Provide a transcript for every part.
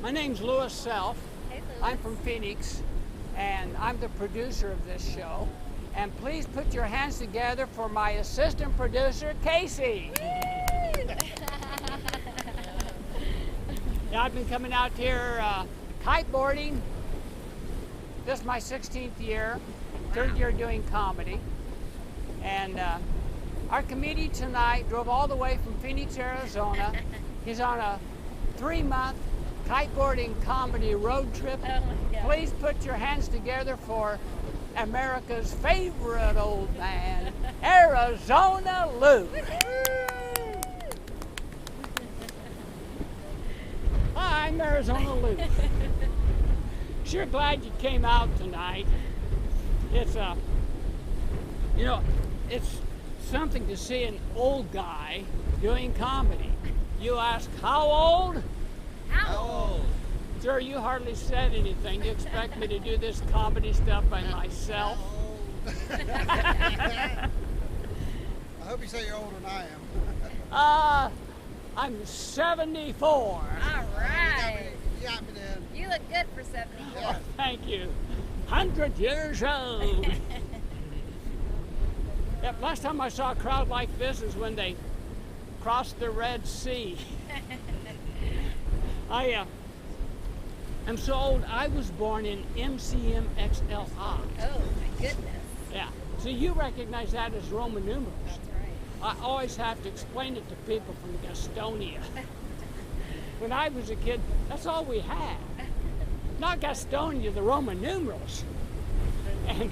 My name's Louis Self. Hey, Louis. I'm from Phoenix, and I'm the producer of this show. And please put your hands together for my assistant producer, Casey. Yeah, I've been coming out here kiteboarding. This is my 16th year, third year doing comedy. And our comedian tonight drove all the way from Phoenix, Arizona. He's on a 3-month kiteboarding comedy road trip. Oh my God. Please put your hands together for America's favorite old man, Arizona Lou. Hi, I'm Arizona Lou. Sure glad you came out tonight. It's it's something to see an old guy doing comedy. You ask, how old? How old? Sir, you hardly said anything. You expect me to do this comedy stuff by myself? I hope you say you're older than I am. I'm 74. All right. You got me then. You look good for 74. Oh, thank you. 100 years old. Yeah, last time I saw a crowd like this is when they crossed the Red Sea. I'm so old, I was born in MCMXLI. Oh, my goodness. Yeah. So you recognize that as Roman numerals. That's right. I always have to explain it to people from Gastonia. When I was a kid, that's all we had. Not Gastonia, the Roman numerals. And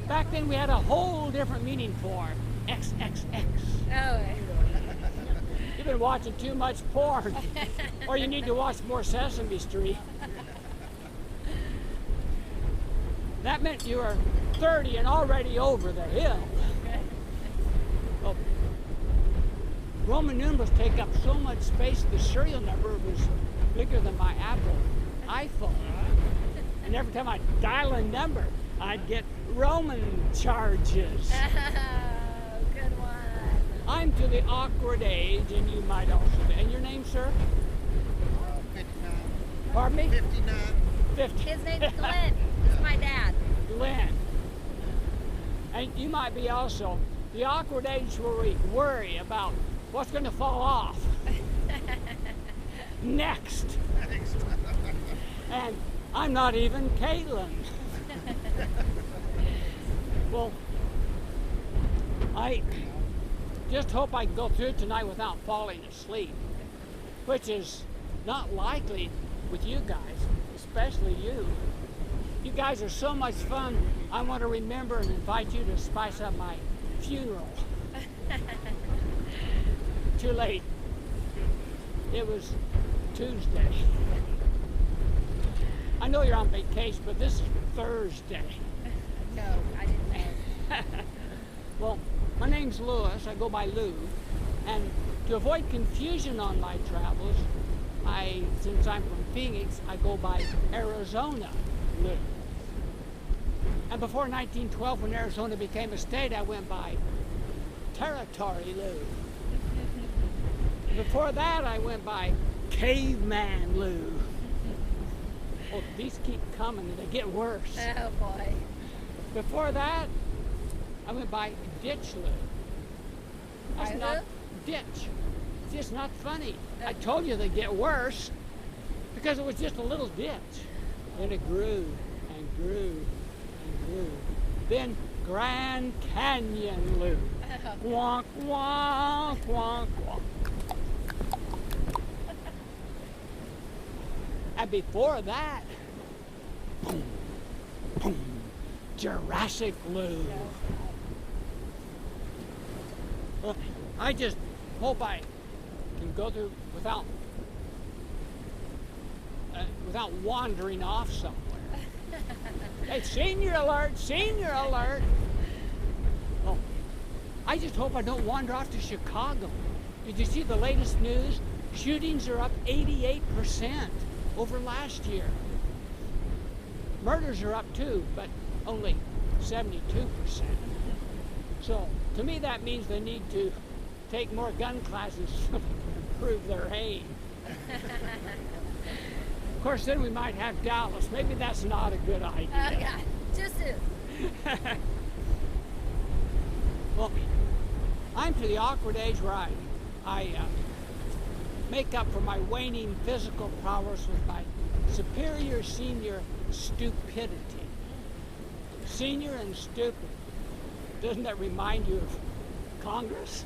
back then we had a whole different meaning for XXX. Oh, You've been watching too much porn, or you need to watch more Sesame Street. That meant you were 30 and already over the hill. Well, Roman numerals take up so much space, the serial number was bigger than my Apple iPhone. And every time I dial a number, I'd get Roman charges. oh, good one. I'm to the awkward age, and you might also be. And your name, sir? 59. Pardon me? 59. 50. His name's Glenn. He's my dad. Glenn. And you might be also the awkward age where we worry about what's going to fall off next. And I'm not even Caitlin. Well, I just hope I can go through tonight without falling asleep, which is not likely with you guys, especially you. You guys are so much fun. I want to remember and invite you to spice up my funeral. Too late. It was Tuesday. I know you're on vacation, but this is Thursday. No, I didn't know. Well, my name's Louis. I go by Lou. And to avoid confusion on my travels, since I'm from Phoenix, I go by Arizona Lou. And before 1912, when Arizona became a state, I went by Territory Lou. Before that, I went by Caveman Lou. Oh, these keep coming and they get worse. Oh, boy. Before that, I went by Ditch Lou. That's By not who? ditch. It's just not funny. I told you they get worse because it was just a little ditch. Then it grew and grew and grew. Then Grand Canyon Lou. Wonk, wonk, wonk, wonk. And before that, boom, boom, Jurassic Lou. Well, I just hope I can go through without wandering off somewhere. Hey, senior alert, senior alert. Oh, I just hope I don't wander off to Chicago. Did you see the latest news? Shootings are up 88% over last year. Murders are up too, but only 72%. So to me that means they need to take more gun classes to improve their aim. Of course, then we might have Dallas. Maybe that's not a good idea. Oh, God. Too soon. Well, I'm to the awkward age where I make up for my waning physical prowess with my superior senior stupidity. Senior and stupid. Doesn't that remind you of Congress?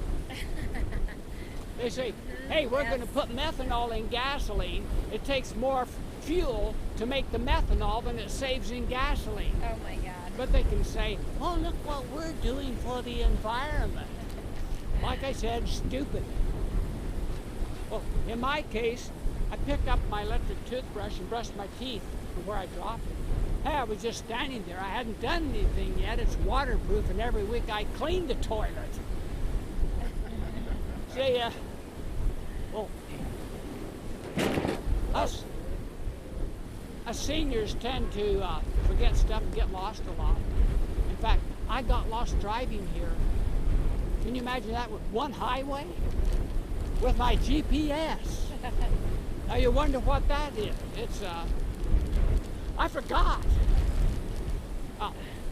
They say, hey, we're going to put methanol in gasoline. It takes more fuel to make the methanol than it saves in gasoline. Oh, my God. But they can say, oh, look what we're doing for the environment. Like I said, stupid. Well, in my case, I picked up my electric toothbrush and brushed my teeth from where I dropped it. Hey, I was just standing there. I hadn't done anything yet. It's waterproof, and every week I clean the toilet. See, well, us seniors tend to forget stuff and get lost a lot. In fact, I got lost driving here. Can you imagine that with one highway? With my GPS. Now you wonder what that is. It's, I forgot.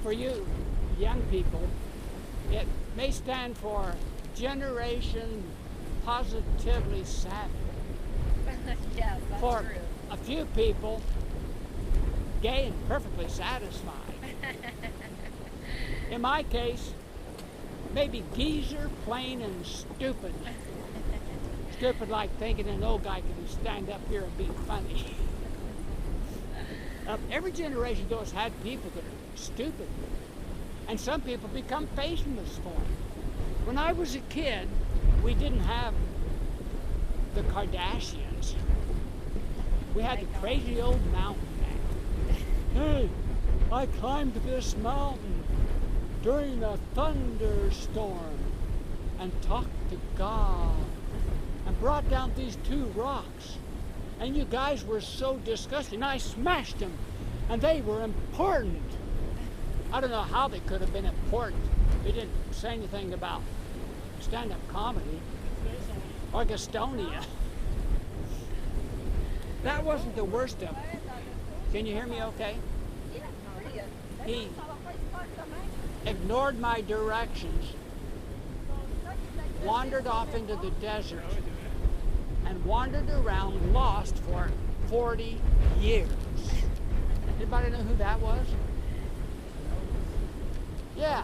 For you young people, it may stand for Generation Positively Savvy. Yes, that's For true. a few people, gay and perfectly satisfied. In my case, maybe geezer, plain and stupid. Stupid like thinking an old guy can stand up here and be funny. Every generation, though, has had people that are stupid. And some people become famous for it. When I was a kid, we didn't have the Kardashians. We had the crazy old mountain man. Hey, I climbed this mountain during a thunderstorm and talked to God and brought down these 2 rocks. And you guys were so disgusting. I smashed them, and they were important. I don't know how they could have been important. They didn't say anything about stand-up comedy or Gastonia. That wasn't the worst of it. Can you hear me okay? Yeah, pretty good. He ignored my directions, wandered off into the desert, and wandered around lost for 40 years. Anybody know who that was? Yeah,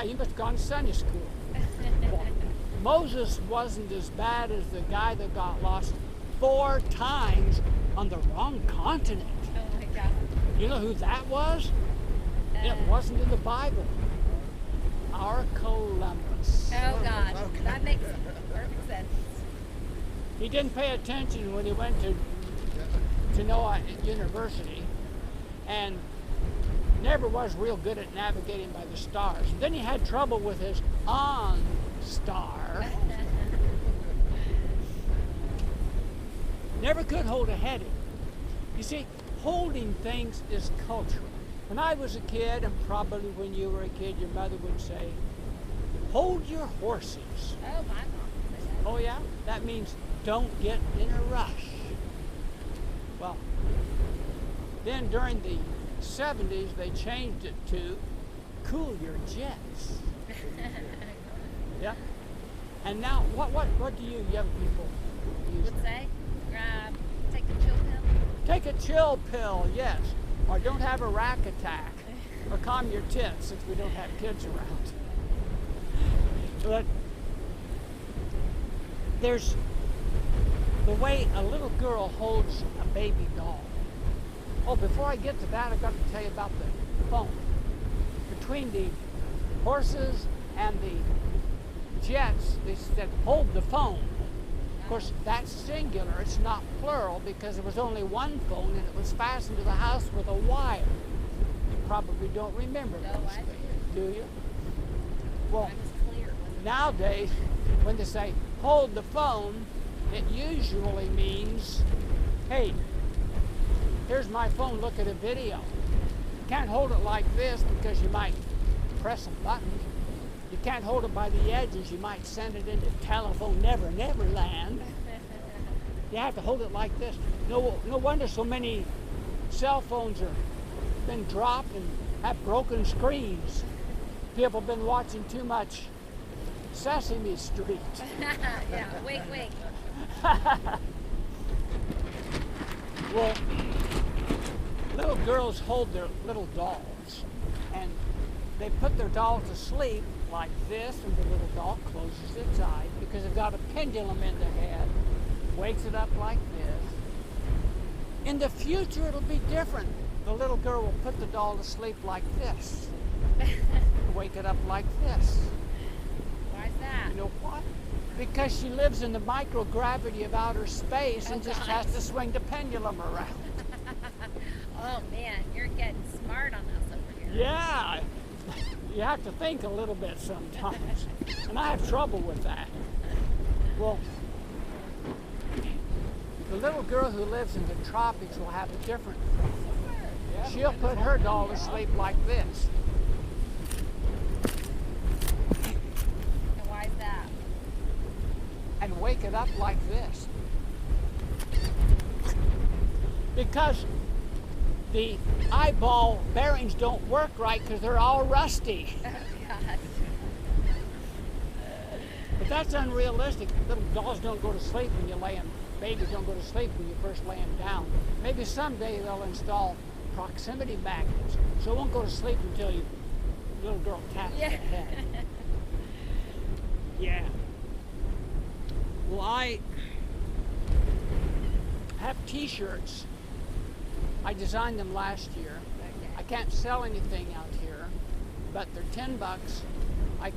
you must have gone to Sunday school. Well, Moses wasn't as bad as the guy that got lost 4 times on the wrong continent. Oh, my God. You know who that was? It wasn't in the Bible. Our Columbus. Oh, God. Okay. That makes perfect sense. He didn't pay attention when he went to Noah University, and never was real good at navigating by the stars. Then he had trouble with his OnStar. Never could hold a heading. You see, holding things is cultural. When I was a kid, and probably when you were a kid, your mother would say, hold your horses. Oh, my mom. Oh yeah? That means don't get in a rush. Well, then during the 70s, they changed it to cool your jets. Yeah. And now, what do you young people use? Would say, take the chill pill. Take a chill pill, yes. Or don't have a rack attack. Or calm your tits since we don't have kids around. But there's the way a little girl holds a baby doll. Oh, before I get to that, I've got to tell you about the phone. Between the horses and the jets, they said, hold the phone. Of course, that's singular. It's not plural because there was only one phone and it was fastened to the house with a wire. You probably don't remember No, those I things, do you? Well, I was clear. nowadays, when they say, hold the phone, it usually means, hey, here's my phone, look at a video. You can't hold it like this because you might press some buttons. You can't hold it by the edges, you might send it into telephone never land. You have to hold it like this. No wonder so many cell phones have been dropped and have broken screens. People have been watching too much Sesame Street. Yeah, wink, wink. Well, little girls hold their little dolls, and they put their doll to sleep like this, and the little doll closes its eyes because they've got a pendulum in their head, wakes it up like this. In the future, it'll be different. The little girl will put the doll to sleep like this, wake it up like this. Why's that? You know what? Because she lives in the microgravity of outer space and just has to swing the pendulum around. Oh man, you're getting smart on us over here. Yeah, you have to think a little bit sometimes, and I have trouble with that. Well, the little girl who lives in the tropics will have a different problem. She'll put her doll to sleep like this. And why's that? And wake it up like this. Because the eyeball bearings don't work right because they're all rusty. Oh gosh. But that's unrealistic. Little dolls don't go to sleep when you lay them. Babies don't go to sleep when you first lay them down. Maybe someday they'll install proximity magnets, so it won't go to sleep until you little girl taps the head. Yeah. Well, I have T-shirts. I designed them last year. Okay. I can't sell anything out here, but they're $10. I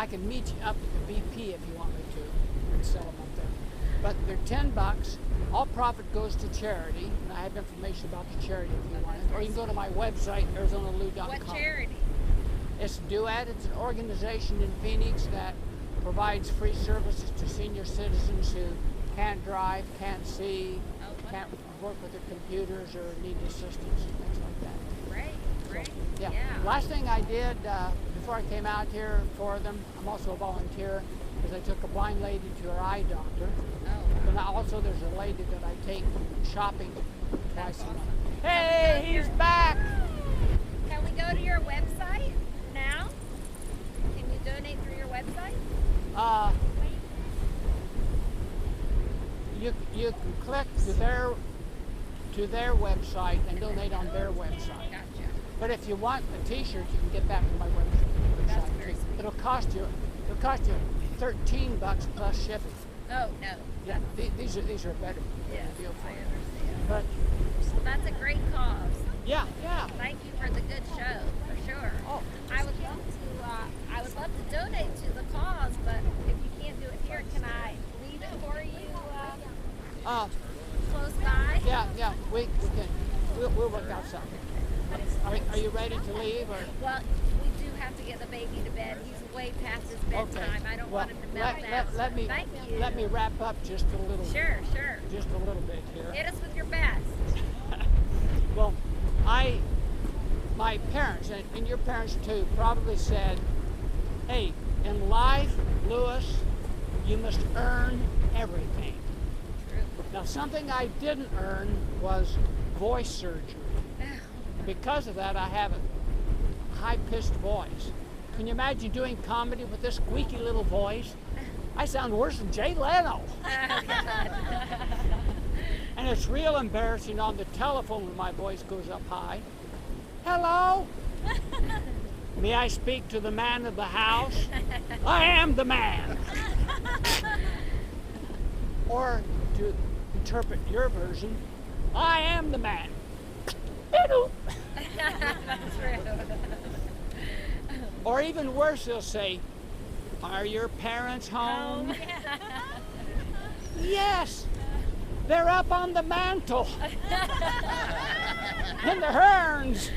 can meet you up at the BP if you want me to and sell them up there. But they're $10. All profit goes to charity, and I have information about the charity if you want it. Or you can go to my website, arizonalou.com. What charity? It's DUAD. It's an organization in Phoenix that provides free services to senior citizens who can't drive, can't see, can't work with their computers, or need assistance and things like that. Great. So, yeah. Last thing I did before I came out here for them, I'm also a volunteer, is I took a blind lady to her eye doctor. Oh. And also there's a lady that I take shopping twice a month. Hey, he's back! Can we go to your website now? Can you donate through your website? You can click to their website and donate on their website. Gotcha. But if you want a T-shirt, you can get back to my website. That's very sweet. It'll cost you $13 plus shipping. Oh no. Yeah, these are better Yes, deal for I you. understand. But Well, that's a great cause. yeah. Thank you for the good show, for sure. Oh. I would love to donate to the cause, but if you can't do it here, can I leave it for you close by? Yeah. We'll work out something. Are you ready to leave or? Well, we do have to get the baby to bed. He's way past his bedtime. I don't want him to melt down. Thank you. Let me wrap up just a little. Sure. Just a little bit here. Hit us with your best. Well, my parents, and your parents too, probably said, hey, in life, Louis, you must earn everything. True. Now, something I didn't earn was voice surgery. Because of that, I have a high-pitched voice. Can you imagine doing comedy with this squeaky little voice? I sound worse than Jay Leno. And it's real embarrassing on the telephone when my voice goes up high. Hello? May I speak to the man of the house? I am the man. Or to interpret your version, I am the man. That's true. Or even worse, they'll say, are your parents home? Yes, they're up on the mantle in the Hearns.